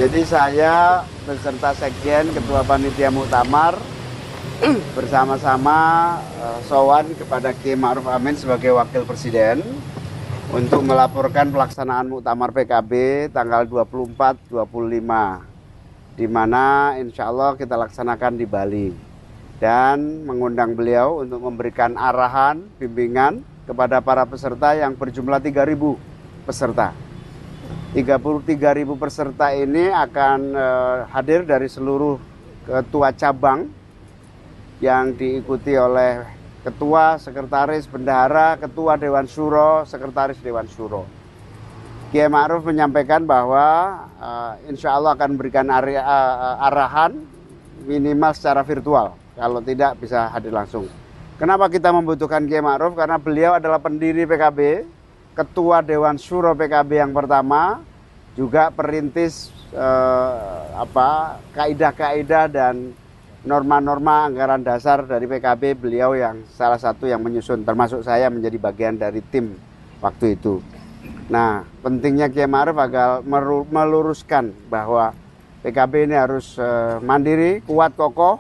Jadi saya beserta Sekjen, Ketua Panitia Muktamar bersama-sama sowan kepada Kiai Ma'ruf Amin sebagai Wakil Presiden untuk melaporkan pelaksanaan Muktamar PKB tanggal 24-25, di mana insya Allah kita laksanakan di Bali, dan mengundang beliau untuk memberikan arahan, bimbingan kepada para peserta yang berjumlah 3.000 peserta. 33.000 peserta ini akan hadir dari seluruh ketua cabang yang diikuti oleh ketua, sekretaris, bendahara, ketua Dewan Syuro, sekretaris Dewan Syuro. Kiai Ma'ruf menyampaikan bahwa insya Allah akan memberikan arahan minimal secara virtual, kalau tidak bisa hadir langsung. Kenapa kita membutuhkan Kiai Ma'ruf? Karena beliau adalah pendiri PKB, Ketua Dewan Syuro PKB yang pertama, juga perintis kaidah-kaidah dan norma-norma anggaran dasar dari PKB. Beliau yang salah satu yang menyusun, termasuk saya menjadi bagian dari tim waktu itu. Nah, pentingnya Kiai Ma'ruf agar meluruskan bahwa PKB ini harus mandiri, kuat, kokoh,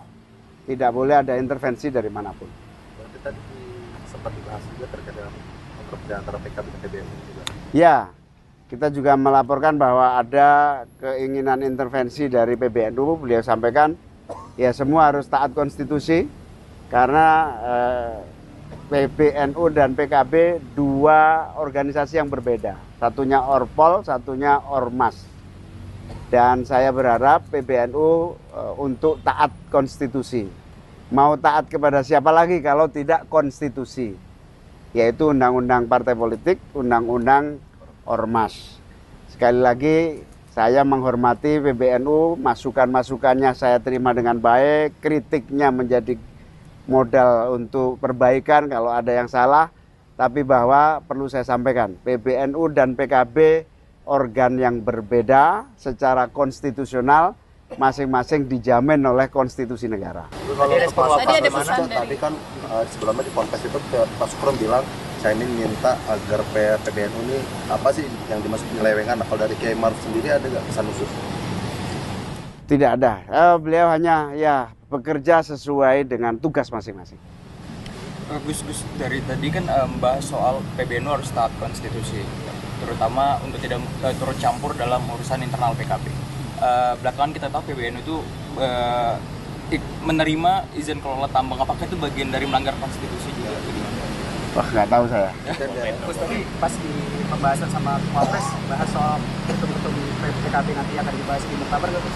tidak boleh ada intervensi dari manapun. Berarti tadi sempat dibahas juga terkait dengan perbedaan antara PKB dan PBNU juga. Ya, kita juga melaporkan bahwa ada keinginan intervensi dari PBNU. Beliau sampaikan, ya semua harus taat konstitusi, karena PBNU dan PKB dua organisasi yang berbeda. Satunya Orpol, satunya Ormas. Dan saya berharap PBNU untuk taat konstitusi. Mau taat kepada siapa lagi kalau tidak konstitusi? Yaitu Undang-Undang Partai Politik, Undang-Undang Ormas. Sekali lagi saya menghormati PBNU, masukan-masukannya saya terima dengan baik, kritiknya menjadi modal untuk perbaikan kalau ada yang salah. Tapi bahwa perlu saya sampaikan, PBNU dan PKB organ yang berbeda secara konstitusional, masing-masing dijamin oleh konstitusi negara. Tadi kan sebelumnya di kontes itu Pak Sukron bilang, saya ini minta agar PBNU ini apa sih yang dimaksud penyelewengan. Nah, kalau dari Kiai Ma'ruf sendiri ada nggak pesan khusus? Tidak ada. Beliau hanya bekerja sesuai dengan tugas masing-masing. Gus, dari tadi kan membahas soal PBNU harus taat konstitusi, terutama untuk tidak turut campur dalam urusan internal PKB. Belakangan kita tahu PBNU itu menerima izin kelola tambang. Apakah itu bagian dari melanggar konstitusi juga? Wah, nggak tahu saya. Terus tadi pas di pembahasan sama Wapres bahas soal ketum-ketum PKB nanti akan dibahas di Muktamar nggak, Gus?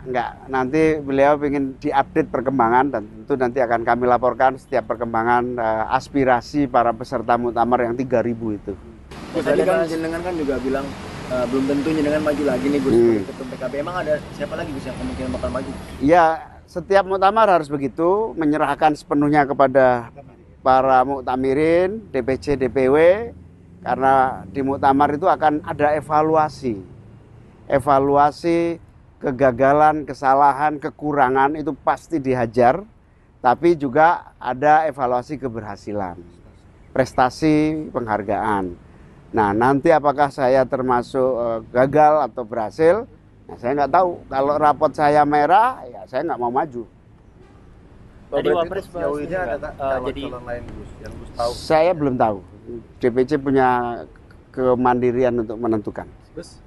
Enggak. Nanti beliau ingin diupdate perkembangan, dan tentu nanti akan kami laporkan setiap perkembangan aspirasi para peserta Muktamar yang 3.000 itu. Tadi kan jenengan kan juga bilang belum tentu jenengan maju lagi nih, Gus, sebagai ketum PKB. Emang ada siapa lagi, Gus, yang kemungkinan bakal maju? Ya, setiap Muktamar harus begitu, menyerahkan sepenuhnya kepada para muktamirin, DPC, DPW, karena di Muktamar itu akan ada evaluasi kegagalan, kesalahan, kekurangan itu pasti dihajar, tapi juga ada evaluasi keberhasilan, prestasi, penghargaan. Nah, nanti apakah saya termasuk gagal atau berhasil? Nah, saya nggak tahu. Kalau rapot saya merah, ya saya nggak mau maju. Tadi Wapres sejauh ini ada jadi calon lain, Gus, yang Gus tahu? Saya belum tahu. DPC punya kemandirian untuk menentukan. Gus,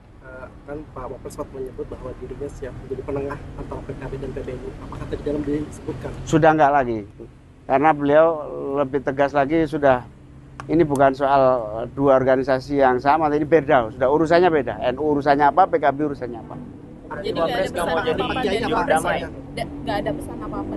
kan Pak Wapres sempat menyebut bahwa dirinya siap menjadi penengah antara PKB dan PBNU. Apakah tadi dalam disebutkan? Sudah enggak lagi, karena beliau lebih tegas lagi. Sudah, ini bukan soal dua organisasi yang sama, ini beda. Sudah urusannya beda. NU urusannya apa, PKB urusannya apa. Jadi Wapres nggak mau jadi juru damai. Nggak ada pesan apa-apa.